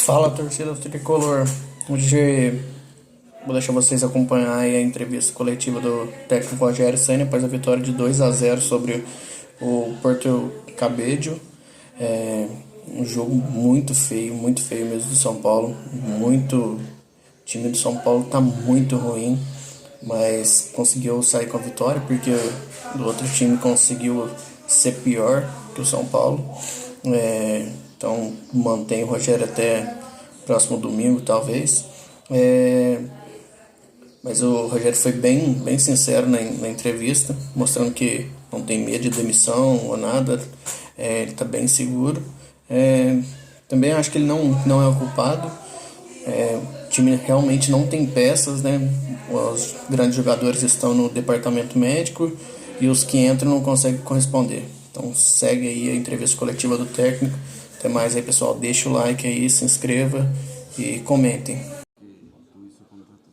Fala, torcida do Tricolor. Hoje vou deixar vocês acompanhar aí a entrevista coletiva do técnico Rogério Ceni após a vitória de 2-0 sobre o Porto Cabedelo. Um jogo muito feio mesmo do São Paulo. O time do São Paulo tá muito ruim, mas conseguiu sair com a vitória porque o outro time conseguiu ser pior que o São Paulo. Então mantém o Rogério até próximo domingo, talvez. Mas o Rogério foi bem sincero na entrevista, mostrando que não tem medo de demissão ou nada. Ele está bem seguro. Também acho que ele não é o culpado. O time realmente não tem peças, né? Os grandes jogadores estão no departamento médico e os que entram não conseguem corresponder. Então segue aí a entrevista coletiva do técnico. Até mais aí, pessoal. Deixa o like aí, se inscreva e comentem.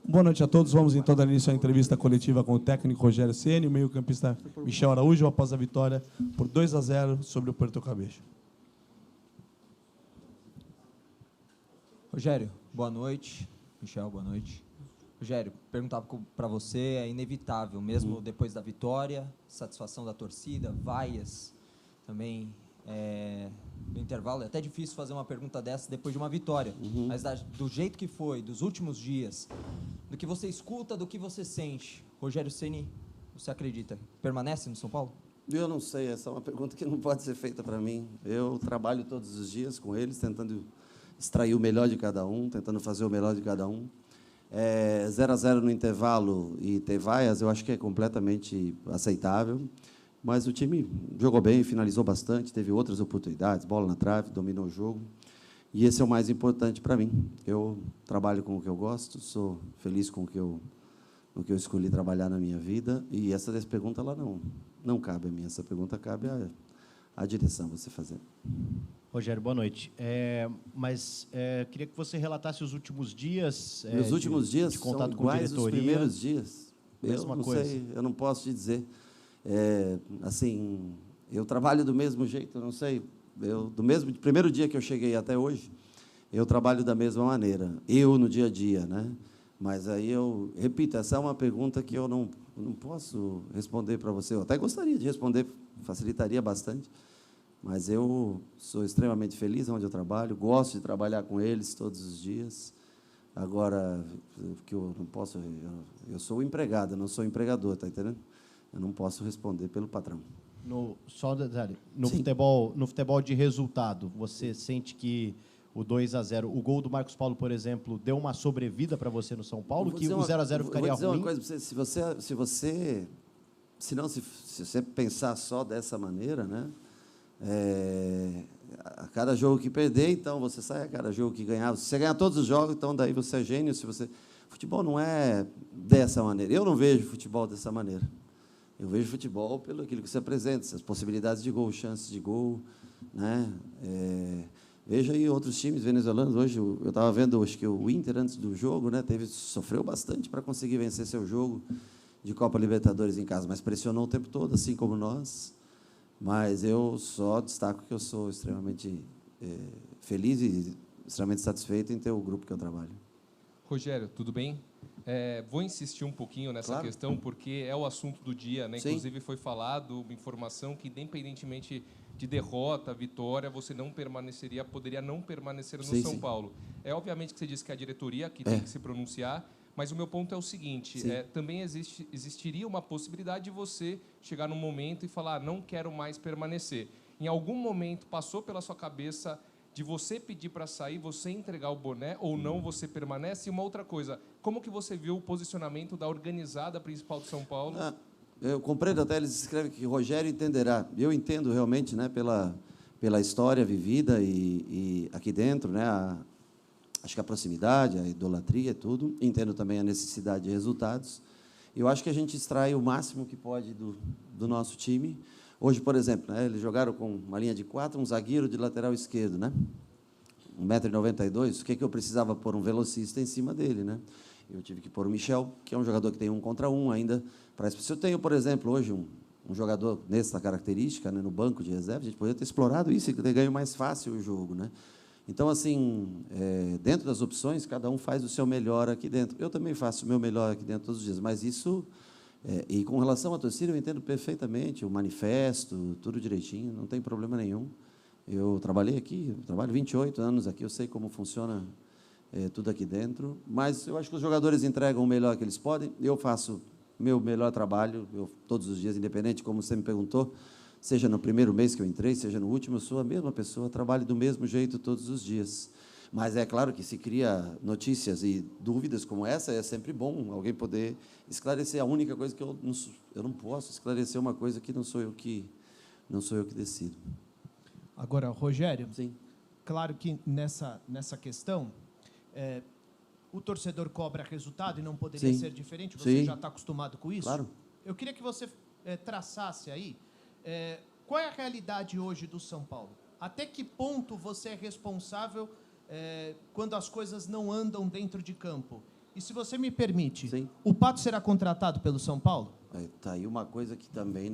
Boa noite a todos. Vamos então dar início à entrevista coletiva com o técnico Rogério Ceni, o meio-campista Michel Araújo, após a vitória por 2-0 sobre o Porto Cabedelo. Rogério, boa noite. Michel, boa noite. Rogério, perguntava para você, é inevitável, mesmo depois da vitória, satisfação da torcida, vaias também no intervalo. É até difícil fazer uma pergunta dessa depois de uma vitória, mas do jeito que foi, dos últimos dias, do que você escuta, do que você sente, Rogério Ceni, você acredita, permanece no São Paulo? Eu não sei, essa é uma pergunta que não pode ser feita para mim. Eu trabalho todos os dias com eles, tentando extrair o melhor de cada um, tentando fazer o melhor de cada um. 0-0 no intervalo e ter vaias, eu acho que é completamente aceitável, mas o time jogou bem, finalizou bastante, teve outras oportunidades, bola na trave, dominou o jogo, e esse é o mais importante para mim. Eu trabalho com o que eu gosto, sou feliz com o que eu escolhi trabalhar na minha vida, e essa pergunta ela não cabe a mim, essa pergunta cabe à direção você fazer. Rogério, boa noite. Queria que você relatasse os últimos dias. Os últimos dias de contato são com iguais diretoria. os primeiros dias. Mesma Eu não coisa. sei, eu não posso te dizer. Assim, eu trabalho do mesmo jeito, eu não sei. Do primeiro dia que eu cheguei até hoje, eu trabalho da mesma maneira. Eu no dia a dia, né? Mas aí eu repito, essa é uma pergunta que eu não posso responder para você. Eu até gostaria de responder, facilitaria bastante. Mas eu sou extremamente feliz onde eu trabalho, gosto de trabalhar com eles todos os dias. Agora, que eu não posso, eu sou o empregado, eu não sou o empregador, tá entendendo? Eu não posso responder pelo patrão. No Sim. futebol de resultado, você sente que o 2-0, o gol do Marcos Paulo, por exemplo, deu uma sobrevida para você no São Paulo, que o 0-0 ficaria vou dizer ruim? uma coisa para você, se você pensar só dessa maneira, né? A cada jogo que perder, então você sai, a cada jogo que ganhar, se você ganhar todos os jogos, então daí você é gênio. Futebol não é dessa maneira. Eu não vejo futebol dessa maneira. Eu vejo futebol pelo aquilo que você apresenta, as possibilidades de gol, chances de gol, né? Veja aí outros times venezuelanos. Hoje eu estava vendo, acho que o Inter antes do jogo, né, sofreu bastante para conseguir vencer seu jogo de Copa Libertadores em casa, mas pressionou o tempo todo, assim como nós. Mas eu só destaco que eu sou extremamente feliz e extremamente satisfeito em ter o grupo que eu trabalho. Rogério, tudo bem? Vou insistir um pouquinho nessa questão, porque é o assunto do dia, né? Sim. Inclusive foi falado uma informação que, independentemente de derrota, vitória, você poderia não permanecer no Sim, São sim. Paulo. Obviamente que você disse que é a diretoria que tem que se pronunciar, mas o meu ponto é o seguinte, também existiria uma possibilidade de você chegar num momento e falar, não quero mais permanecer. Em algum momento passou pela sua cabeça de você pedir para sair, você entregar o boné, ou não você permanece? E uma outra coisa, como que você viu o posicionamento da organizada principal de São Paulo? Eu compreendo, até eles escrevem que Rogério entenderá. Eu entendo realmente, né, pela história vivida e aqui dentro, né, acho que a proximidade, a idolatria, tudo. Entendo também a necessidade de resultados. Eu acho que a gente extrai o máximo que pode do nosso time. Hoje, por exemplo, né, eles jogaram com uma linha de 4, um zagueiro de lateral esquerdo, né? 1,92 m. O que eu precisava pôr? Um velocista em cima dele, né? Eu tive que pôr o Michel, que é um jogador que tem 1 contra 1 ainda. Se eu tenho, por exemplo, hoje um jogador nessa característica, né, no banco de reserva, a gente poderia ter explorado isso e ter ganho mais fácil o jogo, né? Então, assim, dentro das opções, cada um faz o seu melhor aqui dentro. Eu também faço o meu melhor aqui dentro todos os dias, mas isso... e com relação à torcida, eu entendo perfeitamente o manifesto, tudo direitinho, não tem problema nenhum. Eu trabalhei aqui, trabalho 28 anos aqui, eu sei como funciona tudo aqui dentro, mas eu acho que os jogadores entregam o melhor que eles podem, eu faço meu melhor trabalho, todos os dias, independente, como você me perguntou, seja no primeiro mês que eu entrei, seja no último, eu sou a mesma pessoa, trabalho do mesmo jeito todos os dias. Mas é claro que se cria notícias e dúvidas como essa, é sempre bom alguém poder esclarecer. A única coisa que eu não posso esclarecer uma coisa que não sou eu que decido. Agora, Rogério, Sim. claro que nessa questão, o torcedor cobra resultado e não poderia ser diferente, você já está acostumado com isso? Claro. Eu queria que você traçasse aí qual é a realidade hoje do São Paulo. Até que ponto você é responsável quando as coisas não andam dentro de campo? E se você me permite, o Pato será contratado pelo São Paulo? Está aí uma coisa que também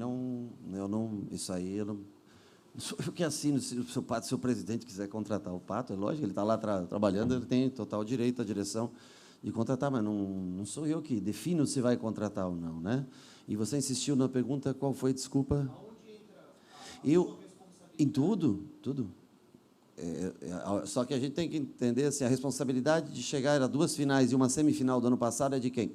isso aí eu não sou eu que assino. Se o Pato, se o presidente quiser contratar o Pato, é lógico, ele está lá trabalhando, ele tem total direito à direção de contratar, mas não sou eu que defino se vai contratar ou não, né? E você insistiu na pergunta, qual foi, desculpa? Aonde entra Em tudo. Só que a gente tem que entender assim, a responsabilidade de chegar a 2 finais e uma semifinal do ano passado é de quem?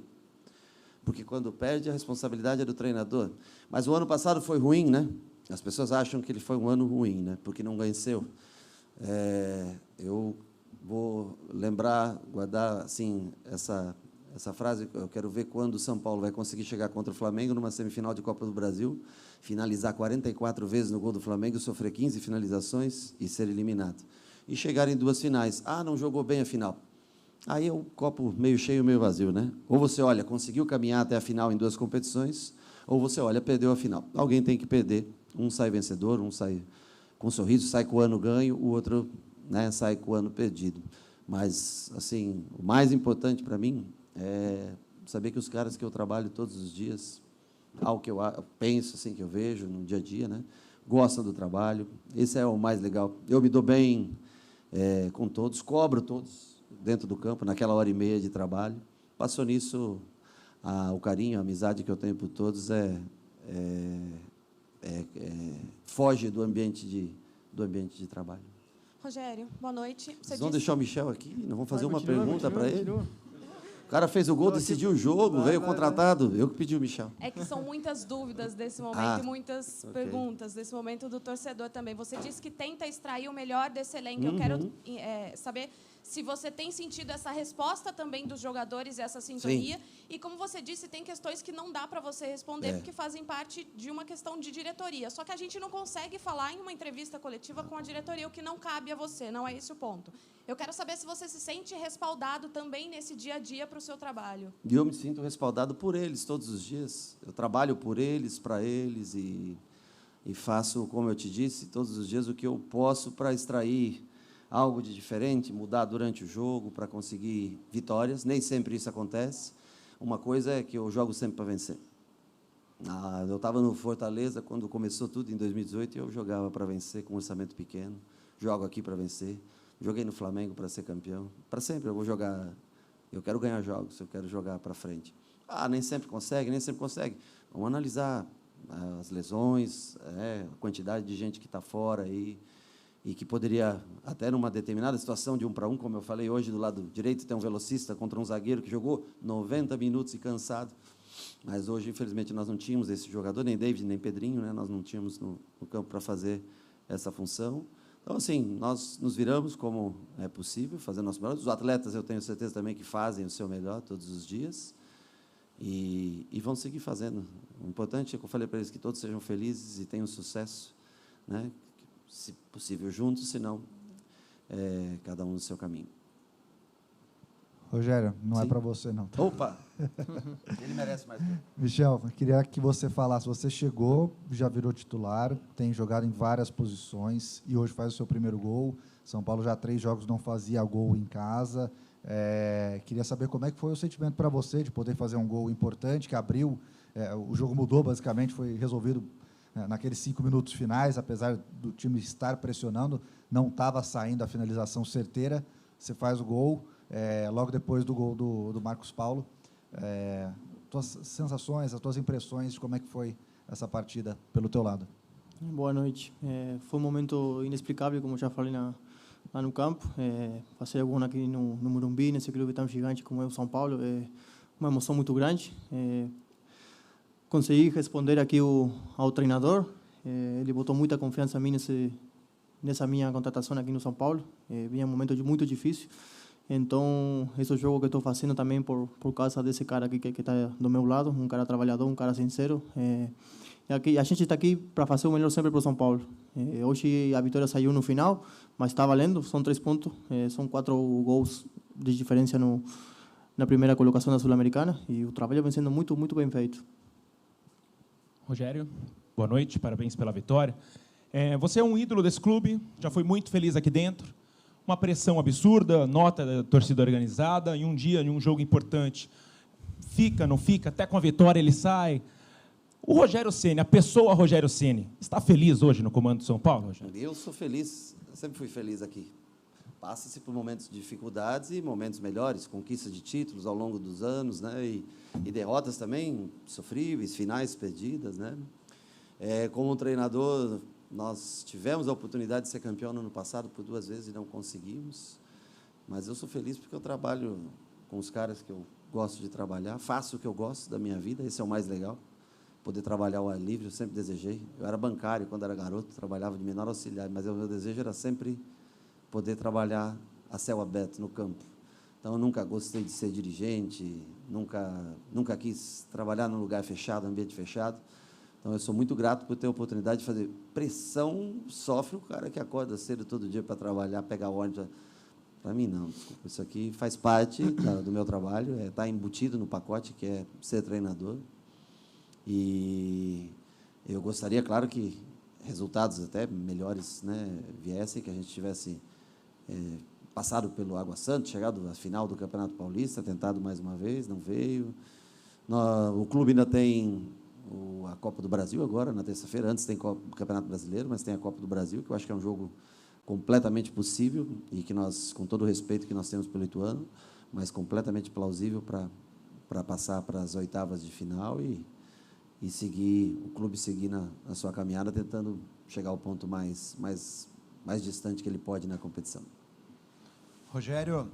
Porque quando perde, a responsabilidade é do treinador. Mas o ano passado foi ruim, né? As pessoas acham que ele foi um ano ruim, né? Porque não venceu. Eu vou lembrar, guardar assim, essa frase. Eu quero ver quando o São Paulo vai conseguir chegar contra o Flamengo numa semifinal de Copa do Brasil, finalizar 44 vezes no gol do Flamengo, sofrer 15 finalizações e ser eliminado. E chegar em 2 finais. Não jogou bem a final. Aí é um copo meio cheio, meio vazio, né? Ou você olha, conseguiu caminhar até a final em 2 competições, ou você olha, perdeu a final. Alguém tem que perder. Um sai vencedor, um sai com um sorriso, sai com o ano ganho, o outro, né, sai com o ano perdido. Mas, assim, o mais importante para mim é saber que os caras que eu trabalho todos os dias, algo que eu penso, assim, que eu vejo no dia a dia, né, gostam do trabalho. Esse é o mais legal. Eu me dou bem com todos, cobro todos dentro do campo, naquela hora e meia de trabalho. Passou nisso, o carinho, a amizade que eu tenho por todos foge do ambiente de trabalho. Rogério, boa noite. Vocês vão deixar o Michel aqui? Não vão fazer uma pergunta para ele? O cara fez o gol, decidiu o jogo, veio contratado. Eu que pedi o Michel. É que são muitas dúvidas desse momento e muitas perguntas desse momento do torcedor também. Você disse que tenta extrair o melhor desse elenco. Eu quero saber se você tem sentido essa resposta também dos jogadores, essa sintonia. Sim. E, como você disse, tem questões que não dá para você responder, porque fazem parte de uma questão de diretoria. Só que a gente não consegue falar em uma entrevista coletiva com a diretoria, o que não cabe a você, não é esse o ponto. Eu quero saber se você se sente respaldado também nesse dia a dia para o seu trabalho. E eu me sinto respaldado por eles todos os dias. Eu trabalho por eles, para eles, e faço, como eu te disse, todos os dias o que eu posso para extrair algo de diferente, mudar durante o jogo para conseguir vitórias. Nem sempre isso acontece. Uma coisa é que eu jogo sempre para vencer. Eu estava no Fortaleza quando começou tudo em 2018 e eu jogava para vencer com um orçamento pequeno. Jogo aqui para vencer. Joguei no Flamengo para ser campeão. Para sempre eu vou jogar. Eu quero ganhar jogos, eu quero jogar para frente. Nem sempre consegue. Vamos analisar as lesões, a quantidade de gente que está fora aí. E que poderia, até numa determinada situação de 1 para 1, como eu falei hoje, do lado direito tem um velocista contra um zagueiro que jogou 90 minutos e cansado. Mas hoje, infelizmente, nós não tínhamos esse jogador, nem David, nem Pedrinho, né? Nós não tínhamos no campo para fazer essa função. Então, assim, nós nos viramos como é possível, fazendo nosso melhor. Os atletas, eu tenho certeza também que fazem o seu melhor todos os dias e vão seguir fazendo. O importante é que eu falei para eles que todos sejam felizes e tenham sucesso, né? Se possível juntos, se não, cada um no seu caminho. Rogério, não é para você, não. Opa! Ele merece mais. Michel, eu queria que você falasse. Você chegou, já virou titular, tem jogado em várias posições e hoje faz o seu primeiro gol. São Paulo já 3 jogos não fazia gol em casa. Queria saber como é que foi o sentimento para você de poder fazer um gol importante, que abriu. O jogo mudou, basicamente, foi resolvido naqueles 5 minutos finais, apesar do time estar pressionando, não estava saindo a finalização certeira, você faz o gol, logo depois do gol do Marcos Paulo. Tuas sensações, as tuas impressões de como é que foi essa partida pelo teu lado? Boa noite. Foi um momento inexplicável, como já falei lá no campo. Fazer gol aqui no Morumbi, nesse clube tão gigante como é o São Paulo, é uma emoção muito grande. Consegui responder aqui ao treinador. Ele botou muita confiança em mim nessa minha contratação aqui no São Paulo. Vinha um momento muito difícil. Então, esse jogo que estou fazendo também por causa desse cara aqui que está do meu lado, um cara trabalhador, um cara sincero. Aqui, a gente está aqui para fazer o melhor sempre para o São Paulo. Hoje a vitória saiu no final, mas está valendo, são 3 pontos, são 4 gols de diferença na primeira colocação da Sul-Americana e o trabalho vem sendo muito, muito bem feito. Rogério, boa noite, parabéns pela vitória. Você é um ídolo desse clube, já foi muito feliz aqui dentro, uma pressão absurda, nota da torcida organizada, e um dia, em um jogo importante, fica, não fica, até com a vitória ele sai. O Rogério Ceni, a pessoa Rogério Ceni, está feliz hoje no comando do São Paulo, Rogério? Eu sou feliz, eu sempre fui feliz aqui. Passa-se por momentos de dificuldades e momentos melhores, conquistas de títulos ao longo dos anos, né? E derrotas também sofríveis, finais perdidas, né? Como treinador, nós tivemos a oportunidade de ser campeão no ano passado por 2 vezes e não conseguimos. Mas eu sou feliz porque eu trabalho com os caras que eu gosto de trabalhar, faço o que eu gosto da minha vida, esse é o mais legal. Poder trabalhar ao ar livre, eu sempre desejei. Eu era bancário quando era garoto, trabalhava de menor auxiliar, mas o meu desejo era sempre poder trabalhar a céu aberto no campo. Então, eu nunca gostei de ser dirigente, nunca quis trabalhar num lugar fechado, ambiente fechado. Então, eu sou muito grato por ter a oportunidade de fazer. Pressão sofre o cara que acorda cedo todo dia para trabalhar, pegar ônibus. Para mim, não, desculpa. Isso aqui faz parte do meu trabalho, está embutido no pacote, que é ser treinador. E eu gostaria, claro, que resultados até melhores, né, viessem, que a gente tivesse passado pelo Água Santa, chegado à final do Campeonato Paulista, tentado mais uma vez, não veio. O clube ainda tem a Copa do Brasil agora, na terça-feira. Antes tem o Campeonato Brasileiro, mas tem a Copa do Brasil, que eu acho que é um jogo completamente possível e que nós, com todo o respeito que nós temos pelo Ituano, mas completamente plausível para passar para as oitavas de final e seguir, o clube seguir na sua caminhada, tentando chegar ao ponto mais distante que ele pode na competição. Rogério,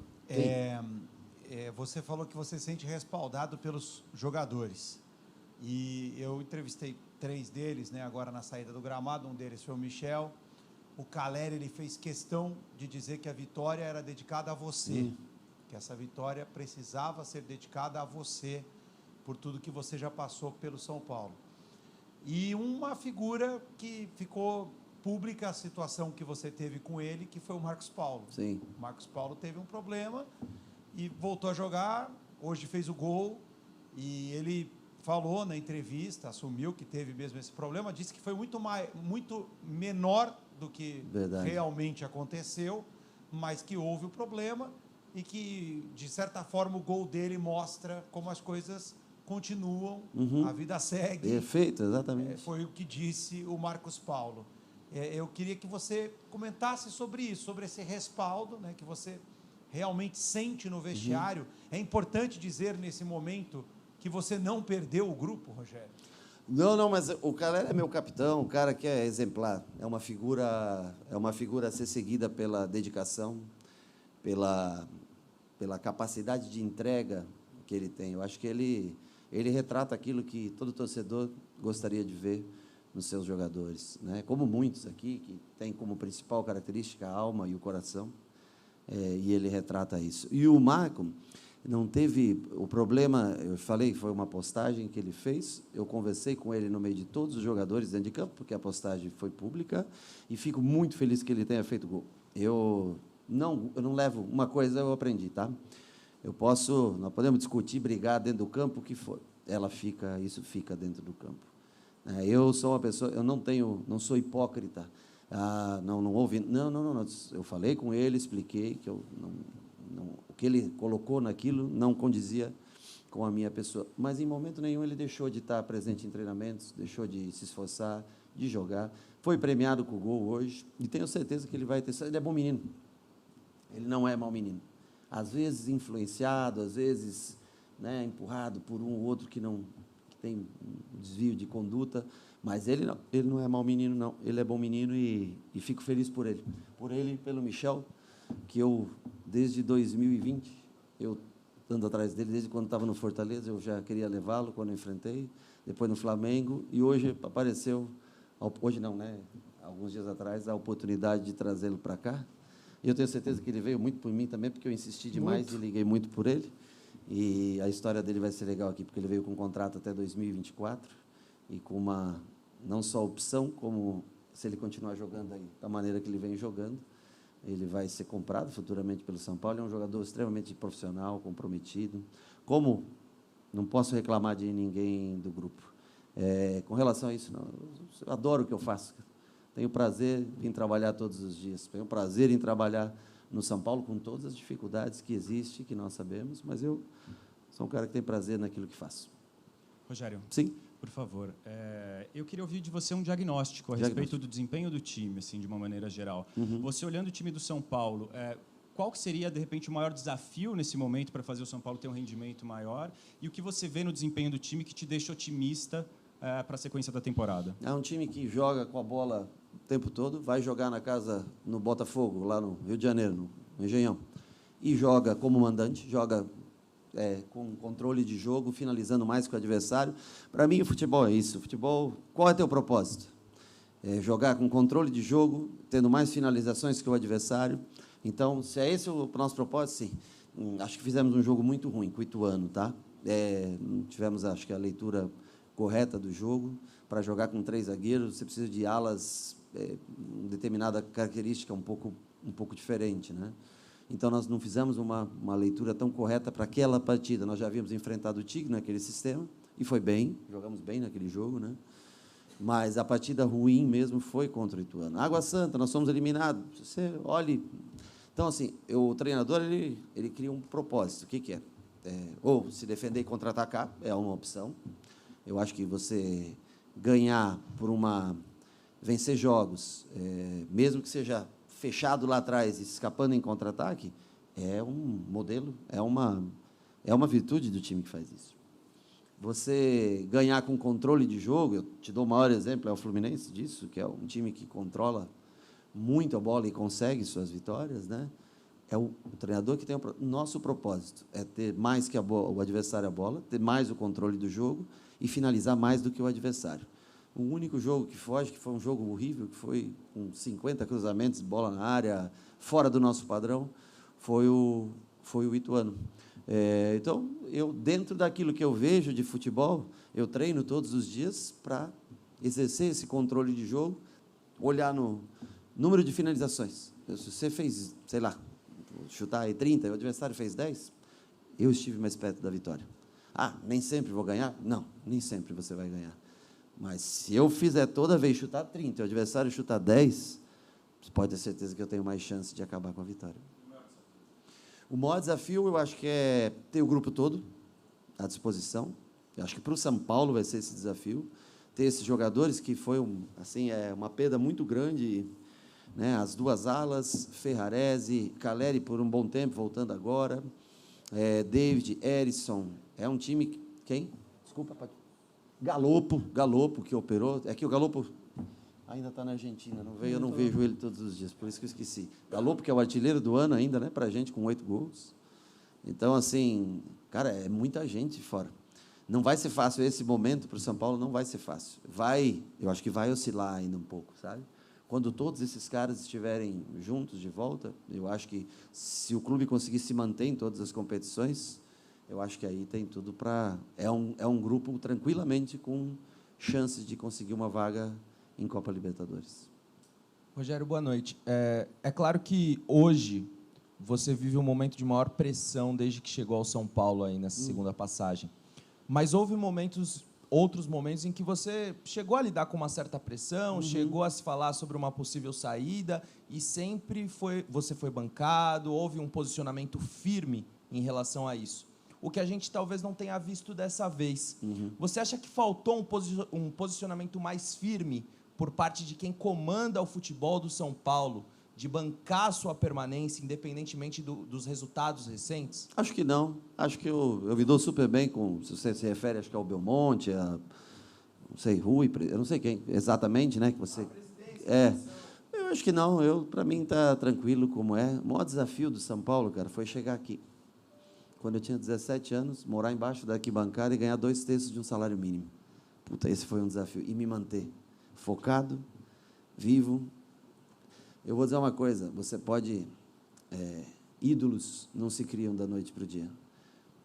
você falou que você se sente respaldado pelos jogadores. E eu entrevistei 3 deles, né, agora na saída do gramado. Um deles foi o Michel. O Caleri, ele fez questão de dizer que a vitória era dedicada a você, que essa vitória precisava ser dedicada a você, por tudo que você já passou pelo São Paulo. E uma figura que ficou pública, a situação que você teve com ele, que foi o Marcos Paulo. Sim. O Marcos Paulo teve um problema e voltou a jogar, hoje fez o gol, e ele falou na entrevista, assumiu que teve mesmo esse problema, disse que foi muito menor do que realmente aconteceu, mas que houve o problema e que, de certa forma, o gol dele mostra como as coisas continuam, a vida segue. Perfeito, exatamente. Foi o que disse o Marcos Paulo. Eu queria que você comentasse sobre isso, sobre esse respaldo, né, que você realmente sente no vestiário. É importante dizer, nesse momento, que você não perdeu o grupo, Rogério? Não, mas o cara é meu capitão, o cara que é exemplar. É uma figura a ser seguida pela dedicação, pela capacidade de entrega que ele tem. Eu acho que ele retrata aquilo que todo torcedor gostaria de ver nos seus jogadores, né? Como muitos aqui, que tem como principal característica a alma e o coração, e ele retrata isso. E o Marco não teve o problema, eu falei que foi uma postagem que ele fez, eu conversei com ele no meio de todos os jogadores dentro de campo, porque a postagem foi pública, e fico muito feliz que ele tenha feito gol. Eu não levo, uma coisa eu aprendi, tá? Nós podemos discutir, brigar dentro do campo, o que for. Isso fica dentro do campo. Eu sou uma pessoa, não sou hipócrita. Não houve. Não. Eu falei com ele, expliquei que o que ele colocou naquilo não condizia com a minha pessoa. Mas, em momento nenhum, ele deixou de estar presente em treinamentos, deixou de se esforçar de jogar. Foi premiado com o gol hoje e tenho certeza que ele vai ter... Ele é bom menino. Ele não é mau menino. Às vezes influenciado, às vezes, né, empurrado por um ou outro que tem um desvio de conduta, mas ele não é mau menino, não. Ele é bom menino e fico feliz por ele. Por ele e pelo Michel, que eu, desde 2020, eu ando atrás dele, desde quando estava no Fortaleza, eu já queria levá-lo quando eu enfrentei, depois no Flamengo, e hoje apareceu, hoje não, né, alguns dias atrás, a oportunidade de trazê-lo para cá. E eu tenho certeza que ele veio muito por mim também, porque eu insisti demais e liguei muito por ele. E a história dele vai ser legal aqui, porque ele veio com um contrato até 2024 e com uma, não só opção, como se ele continuar jogando aí da maneira que ele vem jogando, ele vai ser comprado futuramente pelo São Paulo. É um jogador extremamente profissional, comprometido. Como não posso reclamar de ninguém do grupo. Com relação a isso, não, eu adoro o que eu faço. Tenho prazer em trabalhar todos os dias. Tenho prazer em trabalhar no São Paulo com todas as dificuldades que existem, que nós sabemos, mas eu sou um cara que tem prazer naquilo que faço. Rogério. Sim. Por favor, eu queria ouvir de você um diagnóstico a respeito do desempenho do time, assim, de uma maneira geral. Você olhando o time do São Paulo, qual que seria, de repente, o maior desafio nesse momento para fazer o São Paulo ter um rendimento maior? E o que você vê no desempenho do time que te deixa otimista para a sequência da temporada? É um time que joga com a bola o tempo todo, vai jogar na casa, no Botafogo, lá no Rio de Janeiro, no Engenhão, e joga como mandante, joga com controle de jogo, finalizando mais que o adversário. Para mim, o futebol é isso. O futebol, qual é teu propósito? Jogar com controle de jogo, tendo mais finalizações que o adversário. Então, se é esse o nosso propósito, sim. Acho que fizemos um jogo muito ruim com o Ituano, tá? Não tivemos, acho que, a leitura correta do jogo. Para jogar com 3 zagueiros, você precisa de alas, determinada característica um pouco diferente, né? Então, nós não fizemos uma leitura tão correta para aquela partida. Nós já havíamos enfrentado o Tigre naquele sistema, e foi bem, jogamos bem naquele jogo, né? Mas a partida ruim mesmo foi contra o Ituano. Água Santa, nós somos eliminados. Você olhe... Então, assim, o treinador, ele cria um propósito. O que é? Ou se defender e contra-atacar, é uma opção. Eu acho que você ganhar vencer jogos, mesmo que seja fechado lá atrás e escapando em contra-ataque, é um modelo, é uma virtude do time que faz isso. Você ganhar com controle de jogo, eu te dou o maior exemplo, é o Fluminense disso, que é um time que controla muito a bola e consegue suas vitórias, né? É o treinador que tem o nosso propósito, é ter mais que o adversário a bola, ter mais o controle do jogo e finalizar mais do que o adversário. O único jogo que foge, que foi um jogo horrível, que foi com 50 cruzamentos, bola na área, fora do nosso padrão, foi o Ituano. Então, dentro daquilo que eu vejo de futebol, eu treino todos os dias para exercer esse controle de jogo, olhar no número de finalizações. Se você fez, sei lá, chutar aí 30, e o adversário fez 10, eu estive mais perto da vitória. Nem sempre vou ganhar? Não, nem sempre você vai ganhar. Mas se eu fizer toda vez chutar 30 e o adversário chutar 10, você pode ter certeza que eu tenho mais chance de acabar com a vitória. O maior desafio, eu acho que é ter o grupo todo à disposição. Eu acho que para o São Paulo vai ser esse desafio. Ter esses jogadores, que foi uma perda muito grande, né? As 2 alas, Ferrarese, Caleri por um bom tempo, voltando agora, David, Erisson. É um time... Quem? Desculpa, Paty. Galopo, que operou. É que o Galopo ainda está na Argentina, eu não vejo ele todos os dias, por isso que eu esqueci. Galopo, que é o artilheiro do ano ainda, né, para a gente, com 8 gols. Então, assim, cara, é muita gente fora. Não vai ser fácil esse momento para o São Paulo, não vai ser fácil. Eu acho que vai oscilar ainda um pouco, sabe? Quando todos esses caras estiverem juntos de volta, eu acho que se o clube conseguir se manter em todas as competições, eu acho que aí tem tudo para... É um grupo tranquilamente com chances de conseguir uma vaga em Copa Libertadores. Rogério, boa noite. É claro que hoje você vive um momento de maior pressão desde que chegou ao São Paulo aí nessa segunda passagem. Mas houve outros momentos em que você chegou a lidar com uma certa pressão, chegou a se falar sobre uma possível saída e sempre você foi bancado, houve um posicionamento firme em relação a isso. O que a gente talvez não tenha visto dessa vez. Você acha que faltou um posicionamento mais firme por parte de quem comanda o futebol do São Paulo, de bancar sua permanência, independentemente dos resultados recentes? Acho que não. Acho que eu me dou super bem com, se você se refere, acho que ao Belmonte, a, não sei, Rui, eu não sei quem exatamente, né, que você... Eu acho que não. Para mim, está tranquilo como é. O maior desafio do São Paulo, cara, foi chegar aqui. Quando eu tinha 17 anos, morar embaixo da arquibancada e ganhar 2/3 de um salário mínimo. Puta, esse foi um desafio. E me manter focado, vivo. Eu vou dizer uma coisa, você pode... ídolos não se criam da noite para o dia.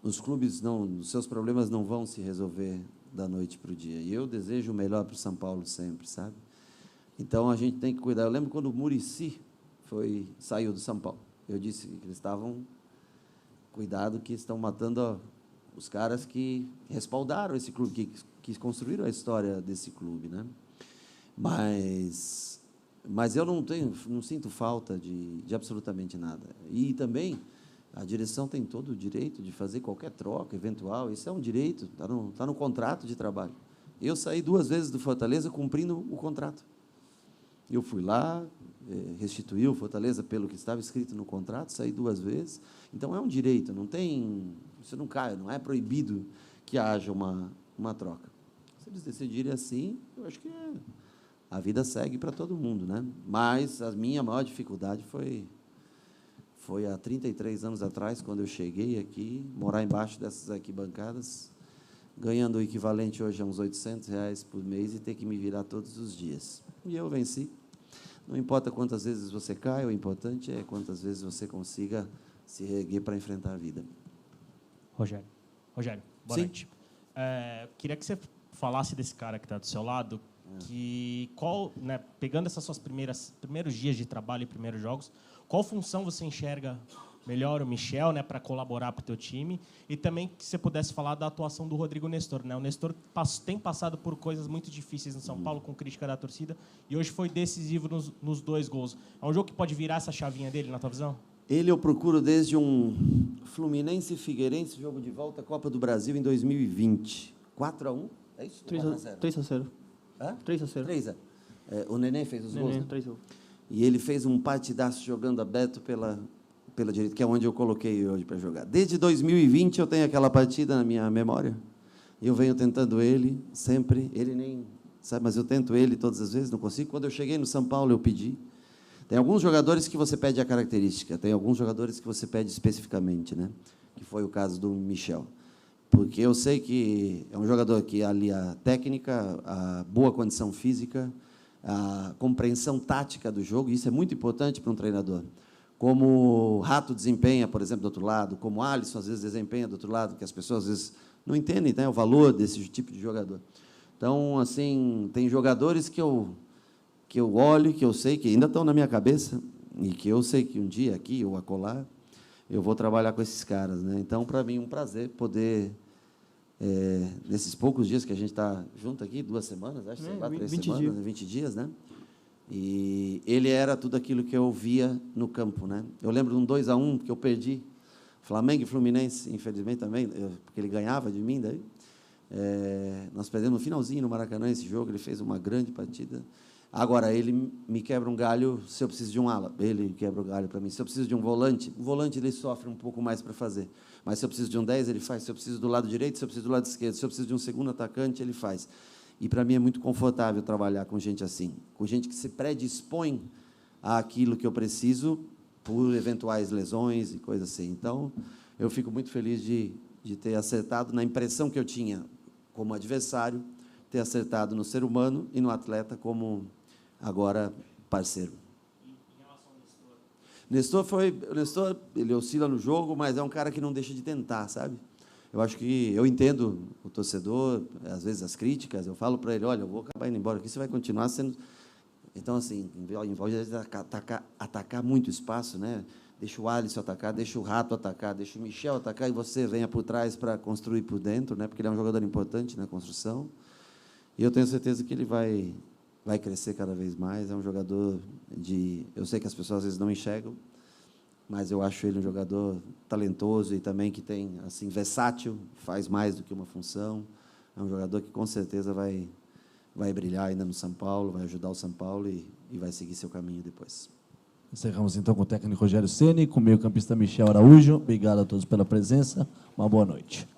Os clubes, os seus problemas não vão se resolver da noite para o dia. E eu desejo o melhor para o São Paulo sempre, sabe? Então, a gente tem que cuidar. Eu lembro quando o Muricy saiu do São Paulo. Eu disse que eles estavam... Cuidado que estão matando os caras que respaldaram esse clube, que construíram a história desse clube, né? Mas eu não sinto falta de absolutamente nada. E também a direção tem todo o direito de fazer qualquer troca eventual. Isso é um direito, está no contrato de trabalho. Eu saí 2 vezes do Fortaleza cumprindo o contrato. Eu fui lá, restituí o Fortaleza pelo que estava escrito no contrato, saí 2 vezes. Então, é um direito, isso não cai, não é proibido que haja uma troca. Se eles decidirem assim, eu acho que a vida segue para todo mundo, né? Mas a minha maior dificuldade foi há 33 anos atrás, quando eu cheguei aqui, morar embaixo dessas arquibancadas, ganhando o equivalente hoje a uns R$800 por mês e ter que me virar todos os dias. E eu venci. Não importa quantas vezes você cai, o importante é quantas vezes você consiga se reerguer para enfrentar a vida. Rogério, boa noite. Queria que você falasse desse cara que está do seu lado, pegando essas suas primeiros dias de trabalho e primeiros jogos, qual função você enxerga melhor o Michel, para colaborar para o teu time, e também que você pudesse falar da atuação do Rodrigo Nestor, né? O Nestor tem passado por coisas muito difíceis no São Paulo, com crítica da torcida, e hoje foi decisivo nos 2 gols. É um jogo que pode virar essa chavinha dele, na tua visão? Ele eu procuro desde um Fluminense e Figueirense, jogo de volta, Copa do Brasil em 2020. 4-1, é isso? 3-0. 3-0. 3-0. O Nenê fez os gols, né? 3-0. E ele fez um partidaço jogando aberto pela direita, que é onde eu coloquei hoje para jogar. Desde 2020 eu tenho aquela partida na minha memória. Eu venho tentando ele sempre, ele nem sabe, mas eu tento ele todas as vezes, não consigo. Quando eu cheguei no São Paulo, eu pedi. Tem alguns jogadores que você pede a característica, tem alguns jogadores que você pede especificamente, né? Que foi o caso do Michel. Porque eu sei que é um jogador que ali a técnica, a boa condição física, a compreensão tática do jogo, e isso é muito importante para um treinador. Como o Rato desempenha, por exemplo, do outro lado, como o Alisson, às vezes, desempenha do outro lado, que as pessoas, às vezes, não entendem, né, o valor desse tipo de jogador. Então, assim, tem jogadores que eu olho, que eu sei que ainda estão na minha cabeça, e que eu sei que um dia, aqui ou acolá, eu vou trabalhar com esses caras, né? Então, para mim, é um prazer poder, nesses poucos dias que a gente está junto aqui, 2 semanas, acho, sei lá, 3 semanas, 20 dias, né? E ele era tudo aquilo que eu via no campo, né? Eu lembro de um 2-1 que eu perdi, Flamengo e Fluminense, infelizmente também, porque ele ganhava de mim daí. Nós perdemos no finalzinho no Maracanã esse jogo, ele fez uma grande partida. Agora, ele me quebra um galho se eu preciso de um ala, ele quebra o galho para mim. Se eu preciso de um volante ele sofre um pouco mais para fazer. Mas se eu preciso de um 10, ele faz. Se eu preciso do lado direito, se eu preciso do lado esquerdo, se eu preciso de um segundo atacante, ele faz. E, para mim, é muito confortável trabalhar com gente assim, com gente que se predispõe àquilo que eu preciso por eventuais lesões e coisas assim. Então, eu fico muito feliz de ter acertado na impressão que eu tinha como adversário, ter acertado no ser humano e no atleta como, agora, parceiro. Em relação ao Nestor? O Nestor, ele oscila no jogo, mas é um cara que não deixa de tentar, sabe? Eu acho que eu entendo o torcedor, às vezes as críticas, eu falo para ele, olha, eu vou acabar indo embora aqui, você vai continuar sendo... Então, assim, em vez de atacar muito espaço, né? Deixa o Alisson atacar, deixa o Rato atacar, deixa o Michel atacar e você venha por trás para construir por dentro, né? Porque ele é um jogador importante na construção. E eu tenho certeza que ele vai crescer cada vez mais. É um jogador de... Eu sei que as pessoas às vezes não enxergam, mas eu acho ele um jogador talentoso e também que tem, assim, versátil, faz mais do que uma função. É um jogador que, com certeza, vai vai brilhar ainda no São Paulo, vai ajudar o São Paulo e vai seguir seu caminho depois. Encerramos então com o técnico Rogério Ceni, com o meio-campista Michel Araújo. Obrigado a todos pela presença. Uma boa noite.